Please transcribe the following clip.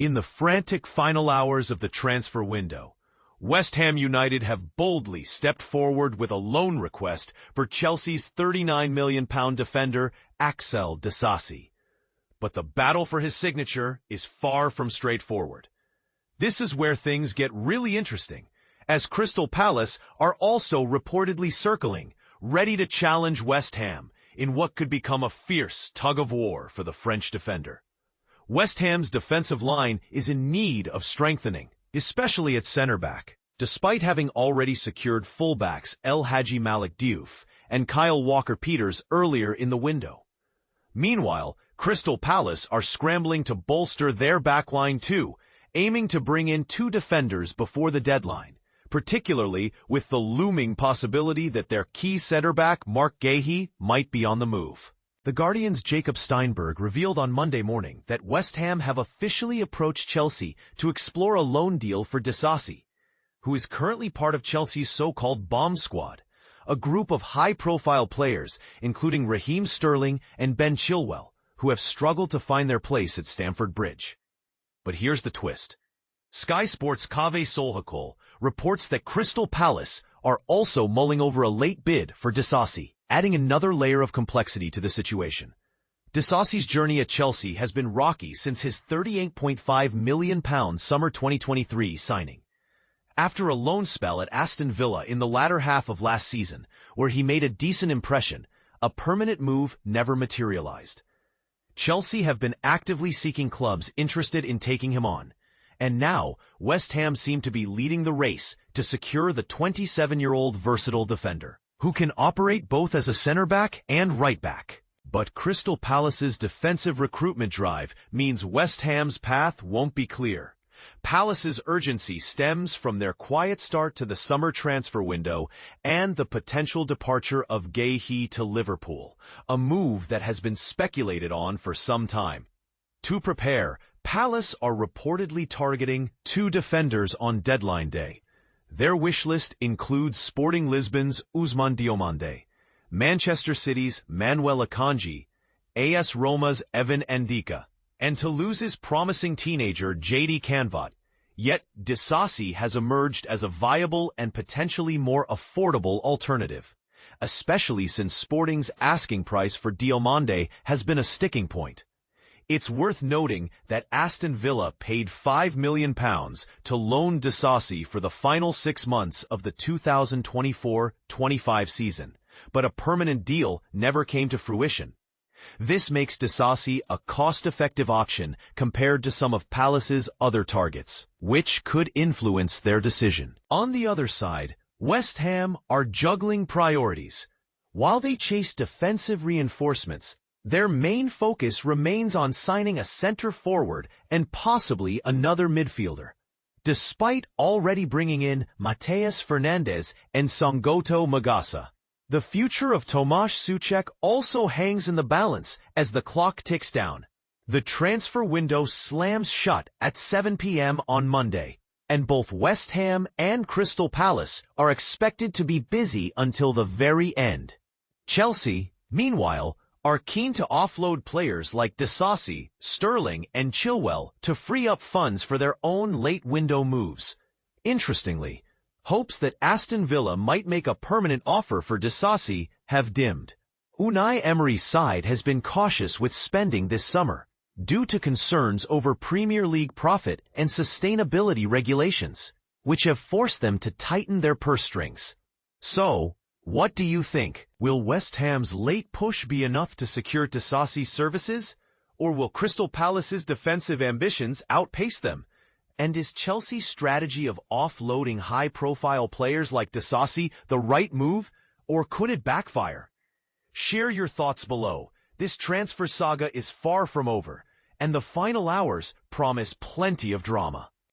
In the frantic final hours of the transfer window, West Ham United have boldly stepped forward with a loan request for Chelsea's £39 million defender Axel Disasi. But the battle for his signature is far from straightforward. This is where things get really interesting, as Crystal Palace are also reportedly circling, ready to challenge West Ham in what could become a fierce tug-of-war for the French defender. West Ham's defensive line is in need of strengthening, especially at center-back. Despite having already secured fullbacks El Hadji Malik Diouf and Kyle Walker-Peters earlier in the window. Meanwhile, Crystal Palace are scrambling to bolster their backline too, aiming to bring in 2 defenders before the deadline, particularly with the looming possibility that their key center-back Marc Guéhi might be on the move. The Guardian's Jacob Steinberg revealed on Monday morning that West Ham have officially approached Chelsea to explore a loan deal for Disasi, who is currently part of Chelsea's so-called bomb squad, a group of high-profile players including Raheem Sterling and Ben Chilwell, who have struggled to find their place at Stamford Bridge. But here's the twist. Sky Sports' Kaveh Solhekol reports that Crystal Palace are also mulling over a late bid for Disasi, adding another layer of complexity to the situation. Disasi's journey at Chelsea has been rocky since his £38.5 million summer 2023 signing. After a loan spell at Aston Villa in the latter half of last season, where he made a decent impression, a permanent move never materialized. Chelsea have been actively seeking clubs interested in taking him on, and now West Ham seem to be leading the race to secure the 27-year-old versatile defender, who can operate both as a center-back and right-back. But Crystal Palace's defensive recruitment drive means West Ham's path won't be clear. Palace's urgency stems from their quiet start to the summer transfer window and the potential departure of Guéhi to Liverpool, a move that has been speculated on for some time. To prepare, Palace are reportedly targeting 2 defenders on deadline day. Their wish list includes Sporting Lisbon's Ousmane Diomande, Manchester City's Manuel Akanji, AS Roma's Evan Ndika, and Toulouse's promising teenager JD Canvat. Yet Disasi has emerged as a viable and potentially more affordable alternative, especially since Sporting's asking price for Diomande has been a sticking point. It's worth noting that Aston Villa paid £5 million to loan Disasi for the final 6 months of the 2024-25 season, but a permanent deal never came to fruition. This makes Disasi a cost-effective option compared to some of Palace's other targets, which could influence their decision. On the other side, West Ham are juggling priorities. While they chase defensive reinforcements, their main focus remains on signing a center forward and possibly another midfielder. Despite already bringing in Mateus Fernandes and Songoto Magasa, the future of Tomasz Suchek also hangs in the balance as the clock ticks down. The transfer window slams shut at 7 p.m. on Monday, and both West Ham and Crystal Palace are expected to be busy until the very end. Chelsea, meanwhile, are keen to offload players like Disasi, Sterling, and Chilwell to free up funds for their own late-window moves. Interestingly, hopes that Aston Villa might make a permanent offer for Disasi have dimmed. Unai Emery's side has been cautious with spending this summer, due to concerns over Premier League profit and sustainability regulations, which have forced them to tighten their purse strings. So, what do you think? Will West Ham's late push be enough to secure Disasi's services? Or will Crystal Palace's defensive ambitions outpace them? And is Chelsea's strategy of offloading high-profile players like Disasi the right move, or could it backfire? Share your thoughts below. This transfer saga is far from over, and the final hours promise plenty of drama.